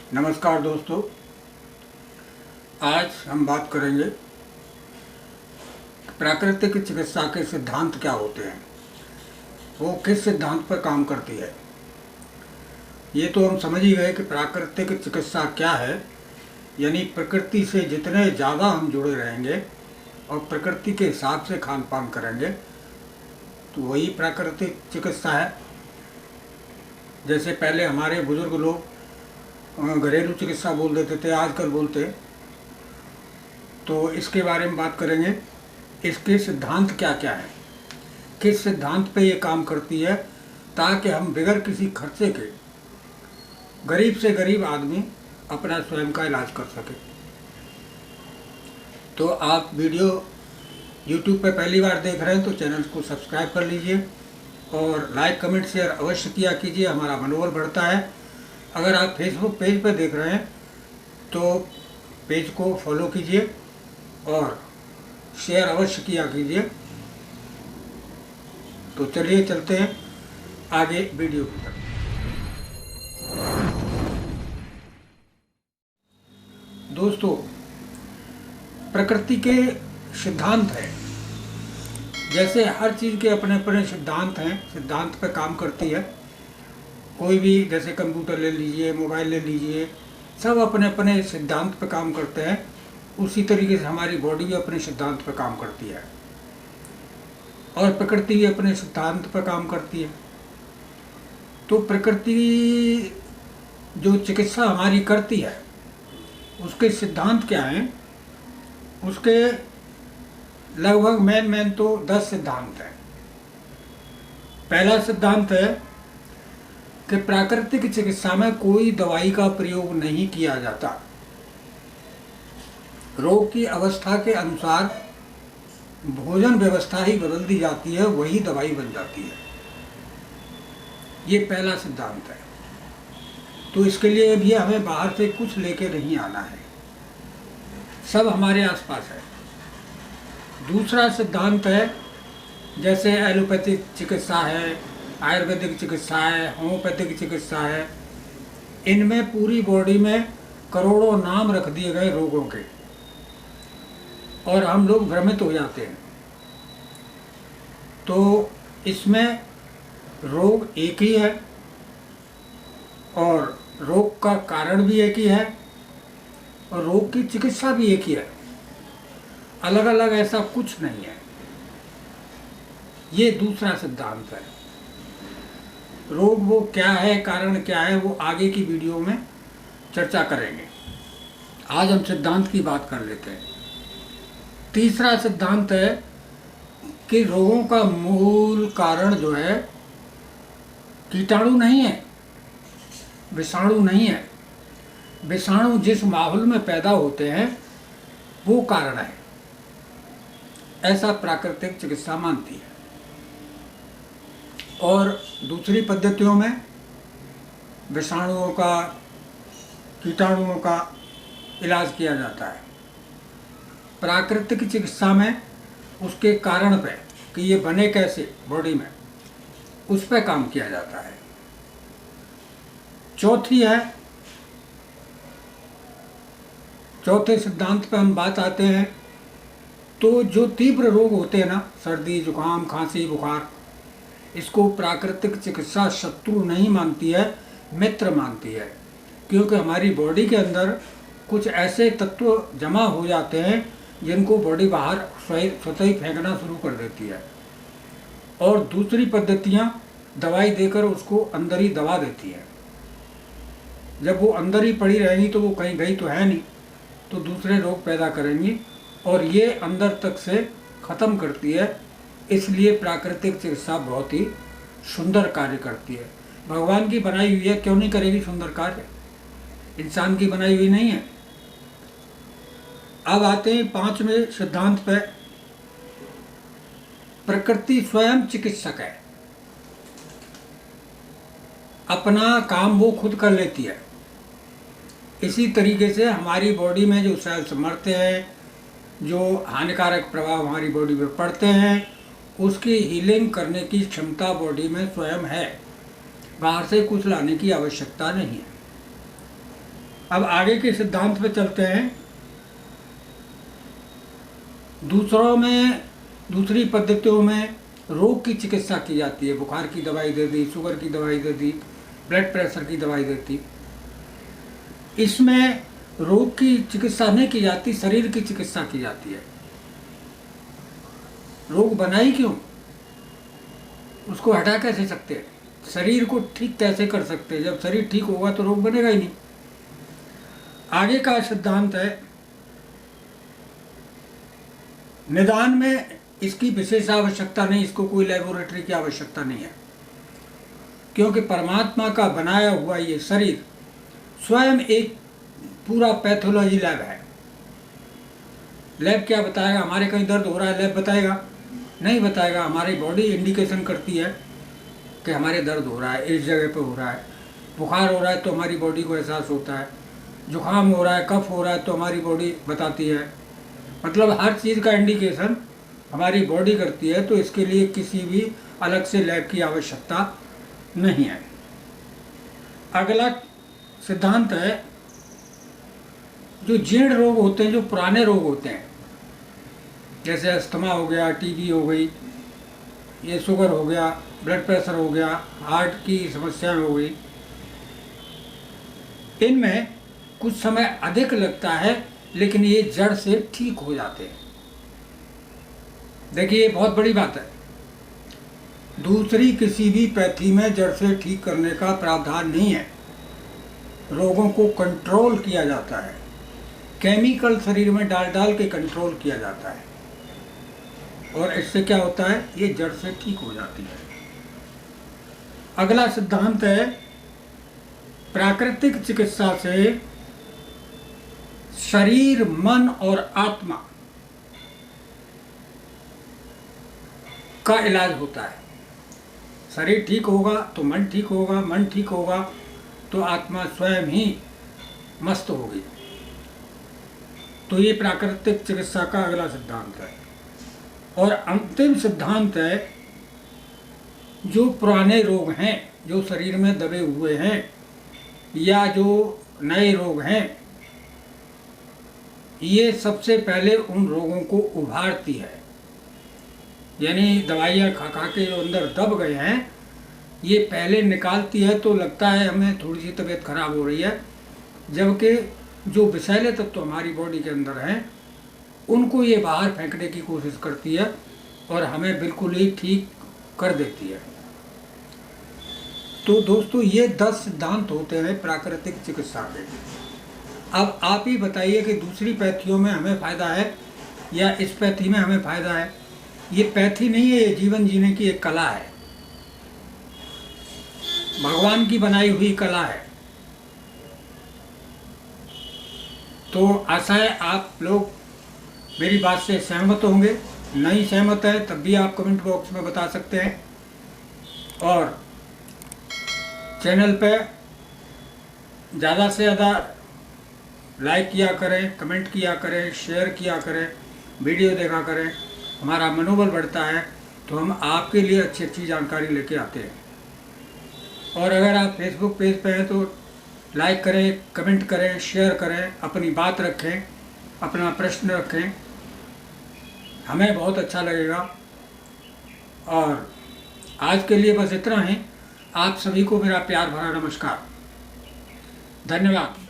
नमस्कार दोस्तों, आज हम बात करेंगे प्राकृतिक चिकित्सा के सिद्धांत क्या होते हैं, वो किस सिद्धांत पर काम करती है। ये तो हम समझ ही गए कि प्राकृतिक चिकित्सा क्या है, यानी प्रकृति से जितने ज़्यादा हम जुड़े रहेंगे और प्रकृति के हिसाब से खान पान करेंगे तो वही प्राकृतिक चिकित्सा है। जैसे पहले हमारे बुजुर्ग लोग घरेलू चिकित्सा बोल देते थे, आजकल बोलते, तो इसके बारे में बात करेंगे। इसके सिद्धांत क्या क्या है, किस सिद्धांत पे ये काम करती है, ताकि हम बगैर किसी खर्चे के गरीब से गरीब आदमी अपना स्वयं का इलाज कर सके। तो आप वीडियो YouTube पे पहली बार देख रहे हैं तो चैनल को सब्सक्राइब कर लीजिए और लाइक कमेंट शेयर अवश्य किया कीजिए, हमारा मनोबल बढ़ता है। अगर आप फेसबुक पेज पर देख रहे हैं तो पेज को फॉलो कीजिए और शेयर अवश्य किया कीजिए। तो चलिए चलते हैं आगे वीडियो की तरफ। दोस्तों, प्रकृति के सिद्धांत हैं, जैसे हर चीज़ के अपने अपने सिद्धांत हैं, सिद्धांत पर काम करती है। कोई भी, जैसे कंप्यूटर ले लीजिए, मोबाइल ले लीजिए, सब अपने अपने सिद्धांत पर काम करते हैं। उसी तरीके से हमारी बॉडी भी अपने सिद्धांत पर काम करती है और प्रकृति भी अपने सिद्धांत पर काम करती है। तो प्रकृति जो चिकित्सा हमारी करती है उसके सिद्धांत क्या हैं, उसके लगभग मेन तो 10 सिद्धांत हैं। पहला सिद्धांत है कि प्राकृतिक चिकित्सा में कोई दवाई का प्रयोग नहीं किया जाता। रोग की अवस्था के अनुसार भोजन व्यवस्था ही बदल दी जाती है, वही दवाई बन जाती है। ये पहला सिद्धांत है। तो इसके लिए भी हमें बाहर से कुछ लेके नहीं आना है, सब हमारे आसपास है। दूसरा सिद्धांत है, जैसे एलोपैथिक चिकित्सा है, आयुर्वेदिक चिकित्सा है, होम्योपैथिक चिकित्सा है, इनमें पूरी बॉडी में करोड़ों नाम रख दिए गए रोगों के और हम लोग भ्रमित हो जाते हैं। तो इसमें रोग एक ही है और रोग का कारण भी एक ही है और रोग की चिकित्सा भी एक ही है, अलग अलग ऐसा कुछ नहीं है। ये दूसरा सिद्धांत है। रोग वो क्या है, कारण क्या है, वो आगे की वीडियो में चर्चा करेंगे। आज हम सिद्धांत की बात कर लेते हैं। तीसरा सिद्धांत है कि रोगों का मूल कारण जो है कीटाणु नहीं है, विषाणु नहीं है। विषाणु जिस माहौल में पैदा होते हैं वो कारण है, ऐसा प्राकृतिक चिकित्सा मानती है। और दूसरी पद्धतियों में विषाणुओं का, कीटाणुओं का इलाज किया जाता है। प्राकृतिक चिकित्सा में उसके कारण पे कि ये बने कैसे बॉडी में, उस पर काम किया जाता है। चौथे सिद्धांत पे हम बात आते हैं। तो जो तीव्र रोग होते हैं ना, सर्दी, जुकाम, खांसी, बुखार, इसको प्राकृतिक चिकित्सा शत्रु नहीं मानती है, मित्र मानती है। क्योंकि हमारी बॉडी के अंदर कुछ ऐसे तत्व जमा हो जाते हैं जिनको बॉडी बाहर स्वतः ही फेंकना शुरू कर देती है। और दूसरी पद्धतियाँ दवाई देकर उसको अंदर ही दबा देती है। जब वो अंदर ही पड़ी रहेंगी तो वो कहीं गई तो है नहीं, तो दूसरे रोग पैदा करेंगी और ये अंदर तक से ख़त्म करती है। इसलिए प्राकृतिक चिकित्सा बहुत ही सुंदर कार्य करती है। भगवान की बनाई हुई है, क्यों नहीं करेगी सुंदर कार्य, इंसान की बनाई हुई नहीं है। अब आते हैं 5वें सिद्धांत पे। प्रकृति स्वयं चिकित्सक है, अपना काम वो खुद कर लेती है। इसी तरीके से हमारी बॉडी में जो सेल्स मरते हैं, जो हानिकारक प्रभाव हमारी बॉडी पर पड़ते हैं, उसकी हीलिंग करने की क्षमता बॉडी में स्वयं है, बाहर से कुछ लाने की आवश्यकता नहीं है। अब आगे के सिद्धांत पे चलते हैं। दूसरी पद्धतियों में रोग की चिकित्सा की जाती है। बुखार की दवाई दे दी, शुगर की दवाई दे दी, ब्लड प्रेशर की दवाई देती। इसमें रोग की चिकित्सा नहीं की जाती, शरीर की चिकित्सा की जाती है। रोग बनाई क्यों, उसको हटा कैसे सकते हैं, शरीर को ठीक कैसे कर सकते हैं। जब शरीर ठीक होगा तो रोग बनेगा ही नहीं। आगे का सिद्धांत है, निदान में इसकी विशेष आवश्यकता नहीं, इसको कोई लेबोरेटरी की आवश्यकता नहीं है, क्योंकि परमात्मा का बनाया हुआ ये शरीर स्वयं एक पूरा पैथोलॉजी लैब है। लैब क्या बताएगा, हमारे कहीं दर्द हो रहा है लैब बताएगा? नहीं बताएगा। हमारी बॉडी इंडिकेशन करती है कि हमारे दर्द हो रहा है, इस जगह पे हो रहा है। बुखार हो रहा है तो हमारी बॉडी को एहसास होता है, जुकाम हो रहा है, कफ हो रहा है तो हमारी बॉडी बताती है। मतलब हर चीज़ का इंडिकेशन हमारी बॉडी करती है, तो इसके लिए किसी भी अलग से लैब की आवश्यकता नहीं है। अगला सिद्धांत है, जो जीर्ण रोग होते हैं, जो पुराने रोग होते हैं, जैसे अस्थमा हो गया, टीबी हो गई, ये शुगर हो गया, ब्लड प्रेशर हो गया, हार्ट की समस्याएं हो गई, इनमें कुछ समय अधिक लगता है, लेकिन ये जड़ से ठीक हो जाते हैं। देखिए, ये बहुत बड़ी बात है। दूसरी किसी भी पैथी में जड़ से ठीक करने का प्रावधान नहीं है। रोगों को कंट्रोल किया जाता है, केमिकल शरीर में डाल डाल के कंट्रोल किया जाता है, और इससे क्या होता है, ये जड़ से ठीक हो जाती है। अगला सिद्धांत है, प्राकृतिक चिकित्सा से शरीर, मन और आत्मा का इलाज होता है। शरीर ठीक होगा तो मन ठीक होगा, मन ठीक होगा तो आत्मा स्वयं ही मस्त होगी। तो ये प्राकृतिक चिकित्सा का अगला सिद्धांत है। और अंतिम सिद्धांत है, जो पुराने रोग हैं, जो शरीर में दबे हुए हैं, या जो नए रोग हैं, ये सबसे पहले उन रोगों को उभारती है। यानी दवाइयाँ खा खा के जो अंदर दब गए हैं, ये पहले निकालती है, तो लगता है हमें थोड़ी सी तबीयत खराब हो रही है, जबकि जो विषैले तत्व हमारी बॉडी के अंदर हैं, उनको ये बाहर फेंकने की कोशिश करती है और हमें बिल्कुल ही ठीक कर देती है। तो दोस्तों, ये 10 सिद्धांत होते हैं प्राकृतिक चिकित्सा के। अब आप ही बताइए कि दूसरी पैथियों में हमें फ़ायदा है या इस पैथी में हमें फ़ायदा है। ये पैथी नहीं है, ये जीवन जीने की एक कला है, भगवान की बनाई हुई कला है। तो आशा है आप लोग मेरी बात से सहमत होंगे। नहीं सहमत है तब भी आप कमेंट बॉक्स में बता सकते हैं। और चैनल पे ज़्यादा से ज़्यादा लाइक किया करें, कमेंट किया करें, शेयर किया करें, वीडियो देखा करें। हमारा मनोबल बढ़ता है तो हम आपके लिए अच्छी अच्छी जानकारी लेके आते हैं। और अगर आप फेसबुक पेज पे हैं तो लाइक करें, कमेंट करें, शेयर करें, अपनी बात रखें, अपना प्रश्न रखें, हमें बहुत अच्छा लगेगा। और आज के लिए बस इतना ही। आप सभी को मेरा प्यार भरा नमस्कार। धन्यवाद।